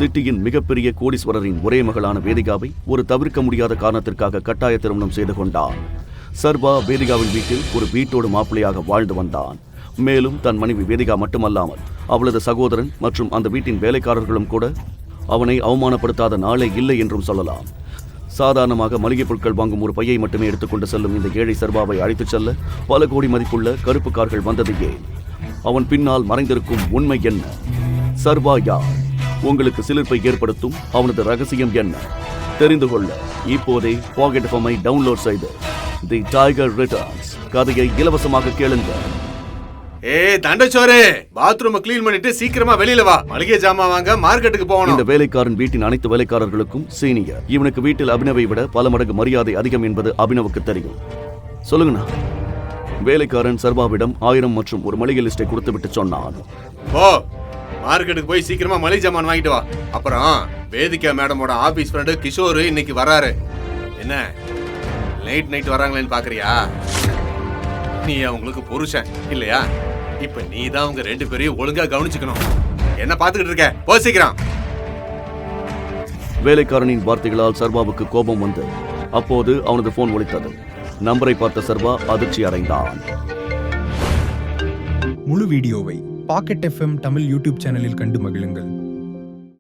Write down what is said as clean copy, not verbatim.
சிட்டியின் மிகப்பெரிய கோடீஸ்வரரின் ஒரே மகளான வேதிகாவை ஒரு தவிர்க்க முடியாத காரணத்திற்காக கட்டாய திருமணம் செய்து கொண்டான். சர்வா வேதிகாவின் வீட்டில் ஒரு வீட்டோடு மாப்பிள்ளையாக வாழ்ந்து வந்தான். மேலும் தன் மனைவி வேதிகா மட்டுமல்லாமல் அவளது சகோதரன் மற்றும் அந்த வீட்டின் வேலைக்காரர்களும் கூட அவனை அவமானப்படுத்தாத நாளே இல்லை என்றும் சொல்லலாம். சாதாரணமாக மளிகை பொருட்கள் வாங்கும் ஒரு பையை மட்டுமே எடுத்துக்கொண்டு செல்லும் இந்த ஏழை சர்வாவை அழைத்துச் செல்ல பல கோடி மதிப்புள்ள கருப்பு கார்கள் வந்தது ஏன்? அவன் பின்னால் மறைந்திருக்கும் உண்மை என்ன? சர்வா யார்? உங்களுக்கு சிலிர்ப்பை ஏற்படுத்தும் அவனது ரகசியம் என்ன? தெரிந்து கொள்ள இப்போதே பாக்கெட் எஃப்எம்ஐ டவுன்லோட் செய்து தி டைகர் ரிட்டர்ன்ஸ் கதையை இலவசமாக கேளுங்க. தண்டச்சோரே, பாத்ரூம் கிளீன் பண்ணிட்டு சீக்கிரமா வெளியில வா. மளிகை ஜாமான் வாங்க மார்க்கெட்டுக்கு போகணும். இந்த வேலைக்காரன் வீட்டின் அனைத்து வேலைக்காரர்களுக்கும் சீனியர். இவனுக்கு வீட்டில் அபினவை விட பல மடங்கு மரியாதை அதிகம் என்பது அபினவுக்கு தெரியும். சொல்லுங்கண்ணா. வேலைக்காரன் சர்வாவிடம் 1000 மற்றும் ஒரு மளிகை லிஸ்டை கொடுத்து விட்டு சொன்னான். ஓ, மார்க்கெட்டுக்கு போய் சீக்கிரமா மளிகை ஜாமான் வாங்கிட்டு வா. அப்புறம் வேதிகா மேடமோட ஆபீஸ் ஃப்ரெண்டு கிஷோர் இன்னைக்கு வராரு. என்ன நைட் வராங்களேன்னு பாக்குறியா? நீ அவங்களுக்கு புருஷன் இல்லையா? இப்ப நீ தான் அவங்க 2 பேரையும் ஒழுங்கா கவனிச்சுக்கணும். என்ன பாத்துக்கிட்டு இருக்க? போ சீக்கிரம். வேலைக்காரனின் வார்த்தைகளால் சர்வாவுக்கு கோபம் வந்து அப்போது அவனது போன் ஒலித்தது. நம்பரை பார்த்த சர்வா அதிர்ச்சி அடைந்தான். முழு வீடியோவை பாக்கெட் எஃப்எம் தமிழ் யூடியூப் சேனலில் கண்டு மகிழுங்கள்.